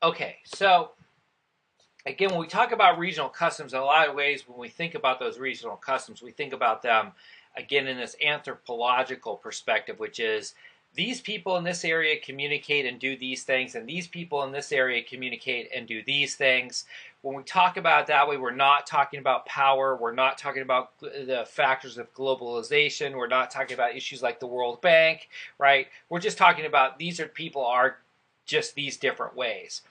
Okay, so again, when we talk about regional customs, in a lot of ways, when we think about those regional customs, we think about them, again, in this anthropological perspective, which is these people in this area communicate and do these things, and these people in this area communicate and do these things. When we talk about it that way, we're not talking about power. We're not talking about the factors of globalization. We're not talking about issues like the World Bank, right? We're just talking about these are people are just these different ways.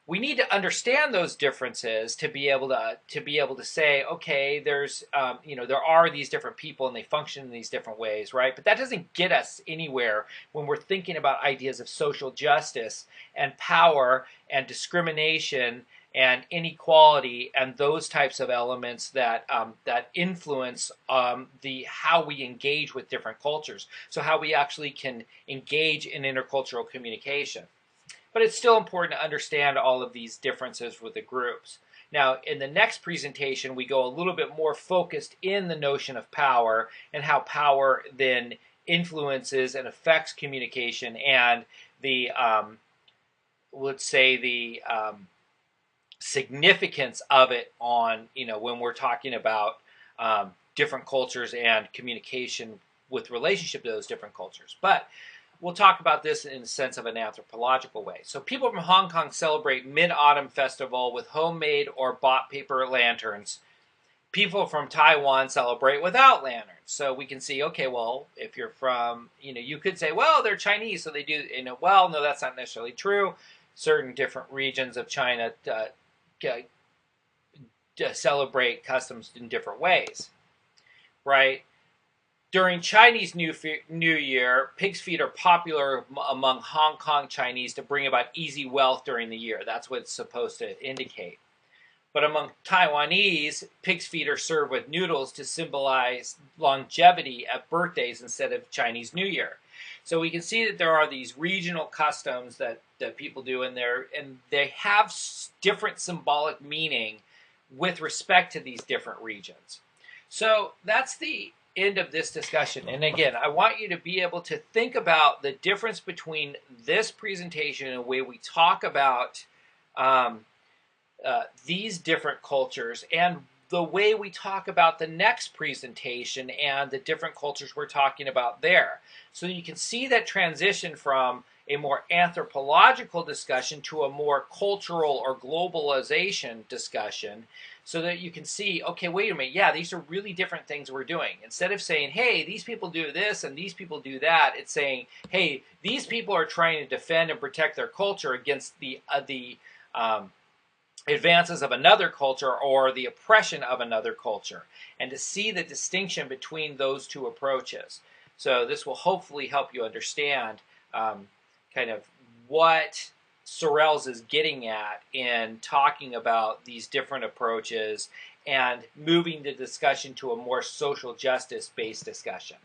We need to understand those differences to be able to say, okay, there's there are these different people and they function in these different ways, right? But that doesn't get us anywhere when we're thinking about ideas of social justice and power and discrimination and inequality and those types of elements that that influence the how we engage with different cultures. So how we actually can engage in intercultural communication. But it's still important to understand all of these differences with the groups. Now, in the next presentation, we go a little bit more focused in the notion of power and how power then influences and affects communication and the, let's say, the significance of it on, when we're talking about different cultures and communication with relationship to those different cultures. But we'll talk about this in the sense of an anthropological way. So people from Hong Kong celebrate Mid-Autumn Festival with homemade or bought paper lanterns. People from Taiwan celebrate without lanterns. So we can see, okay, well, if you're from, you could say, well, they're Chinese, so they do, well, no, that's not necessarily true. Certain different regions of China celebrate customs in different ways, right? During Chinese New Year, pig's feet are popular among Hong Kong Chinese to bring about easy wealth during the year. That's what it's supposed to indicate. But among Taiwanese, pig's feet are served with noodles to symbolize longevity at birthdays instead of Chinese New Year. So we can see that there are these regional customs that people do in there, and they have different symbolic meaning with respect to these different regions. So that's the end of this discussion. And again, I want you to be able to think about the difference between this presentation and the way we talk about these different cultures and the way we talk about the next presentation and the different cultures we're talking about there. So you can see that transition from a more anthropological discussion to a more cultural or globalization discussion, so that you can see, okay, wait a minute, yeah, these are really different things we're doing. Instead of saying, hey, these people do this and these people do that, it's saying, hey, these people are trying to defend and protect their culture against the advances of another culture or the oppression of another culture, and to see the distinction between those two approaches. So this will hopefully help you understand kind of what Sorrells is getting at in talking about these different approaches and moving the discussion to a more social justice-based discussion.